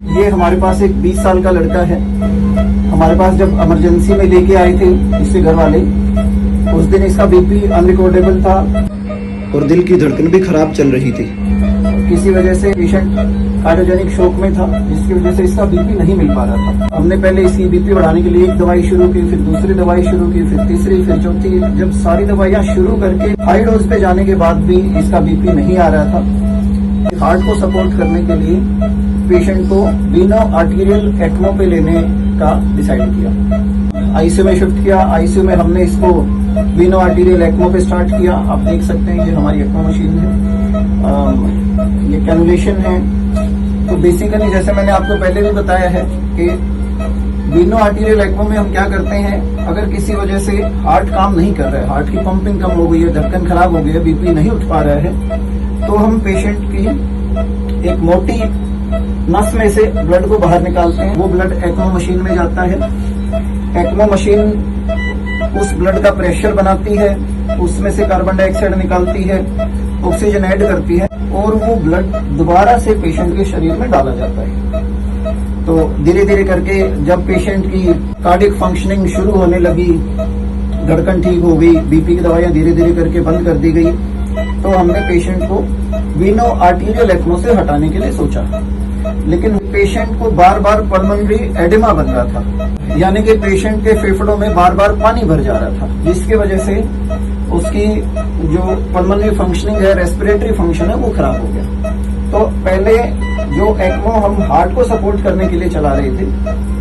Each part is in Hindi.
ये हमारे पास एक 20 साल का लड़का है। हमारे पास जब इमरजेंसी में लेके आए थे इसके घर वाले, उस दिन इसका बीपी अनरिकॉर्डेबल था और दिल की धड़कन भी खराब चल रही थी। किसी वजह से पेशेंट कार्डियोजेनिक शॉक में था, जिसकी वजह से इसका बीपी नहीं मिल पा रहा था। हमने पहले इसकी बीपी बढ़ाने के लिए एक दवाई शुरू की, फिर दूसरी दवाई शुरू की, फिर तीसरी, फिर चौथी। जब सारी दवाइयां शुरू करके हाई डोज पे जाने के बाद भी इसका बीपी नहीं आ रहा था। हार्ट को सपोर्ट करने के लिए पेशेंट को वीनो आर्टेरियल एक्मो पे लेने का डिसाइड किया। आईसीयू में शिफ्ट किया। आईसीयू में हमने इसको वीनो आर्टेरियल एक्मो पे स्टार्ट किया। आप देख सकते हैं ये हमारी एक्मो मशीन है, ये कैनुलेशन है। तो बेसिकली जैसे मैंने आपको पहले भी बताया है कि वीनो आर्टेरियल एक्मो में हम क्या करते हैं, अगर किसी वजह से हार्ट काम नहीं कर रहा है, हार्ट की पंपिंग कम हो गई है, धड़कन खराब हो गई है, बीपी नहीं उठ पा रहा है, तो हम पेशेंट की एक मोटी नस में से ब्लड को बाहर निकालते हैं। वो ब्लड एक्मो मशीन में जाता है। एक्मो मशीन उस ब्लड का प्रेशर बनाती है, उसमें से कार्बन डाइऑक्साइड निकालती है, ऑक्सीजन ऐड करती है और वो ब्लड दोबारा से पेशेंट के शरीर में डाला जाता है। तो धीरे धीरे करके जब पेशेंट की कार्डियक फंक्शनिंग शुरू होने लगी, धड़कन ठीक हो गई, बीपी की दवाइयां धीरे धीरे करके बंद कर दी गई, तो हमने पेशेंट को वीनो आर्टेरियल एक्मो से हटाने के लिए सोचा। लेकिन पेशेंट को बार बार पल्मोनरी एडिमा बन रहा था, यानी कि पेशेंट के फेफड़ों में बार बार पानी भर जा रहा था, जिसकी वजह से उसकी जो पल्मोनरी फंक्शनिंग है, रेस्पिरेटरी फंक्शन है, वो खराब हो गया। तो पहले जो एक्मो हम हार्ट को सपोर्ट करने के लिए चला रहे थे,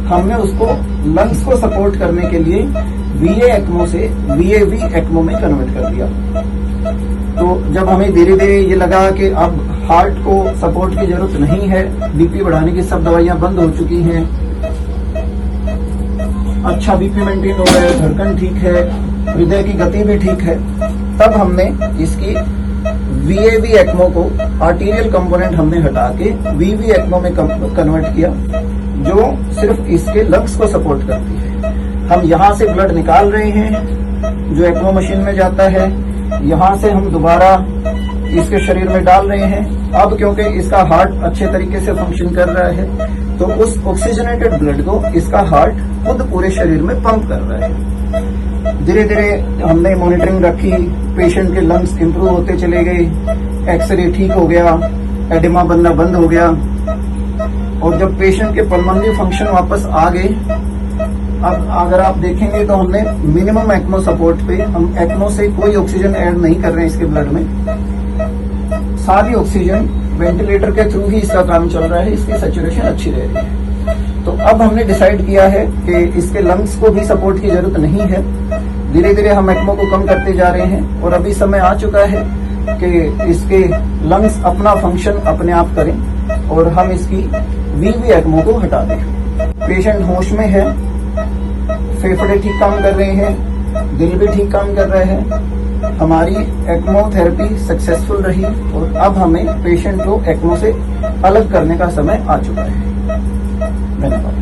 हमने उसको लंग्स को सपोर्ट करने के लिए वीए एक्मो से वीएवी एक्मो में कन्वर्ट कर दिया। तो जब हमें धीरे धीरे ये लगा कि अब हार्ट को सपोर्ट की जरूरत नहीं है, बीपी बढ़ाने की सब दवाइयां बंद हो चुकी हैं, अच्छा बीपी मेंटेन हो रहा है, धड़कन ठीक है, हृदय की गति भी ठीक है, तब हमने इसकी वीएवी एक्मो को आर्टेरियल कंपोनेंट हमने हटा के वीवी एक्मो में कन्वर्ट किया, जो सिर्फ इसके लंग्स को सपोर्ट करती है। हम यहां से ब्लड निकाल रहे हैं जो एक्मो मशीन में जाता है, यहां से हम दोबारा इसके शरीर में डाल रहे हैं। अब क्योंकि इसका हार्ट अच्छे तरीके से फंक्शन कर रहा है, तो उस ऑक्सीजनेटेड ब्लड को इसका हार्ट खुद पूरे शरीर में पंप कर रहा है। धीरे धीरे हमने मॉनिटरिंग रखी, पेशेंट के लंग्स इंप्रूव होते चले गए, एक्सरे ठीक हो गया, एडिमा बनना बंद हो गया, और जब पेशेंट के पल्मोनरी फंक्शन वापस आ गए, अब अगर आप देखेंगे तो हमने मिनिमम एक्मो सपोर्ट पे, हम एक्मो से कोई ऑक्सीजन ऐड नहीं कर रहे हैं इसके ब्लड में, सारी ऑक्सीजन वेंटिलेटर के थ्रू ही इसका काम चल रहा है, इसकी सैचुरेशन अच्छी रह रही है। तो अब हमने डिसाइड किया है कि इसके लंग्स को भी सपोर्ट की जरूरत नहीं है। धीरे धीरे हम एक्मो को कम करते जा रहे हैं और अभी समय आ चुका है कि इसके लंग्स अपना फंक्शन अपने आप करें और हम इसकी वीवी एक्मो को हटा दें। पेशेंट होश में है, फेफड़े ठीक काम कर रहे हैं, दिल भी ठीक काम कर रहे हैं। हमारी एक्मो थेरेपी सक्सेसफुल रही और अब हमें पेशेंट को एक्मो से अलग करने का समय आ चुका है। धन्यवाद।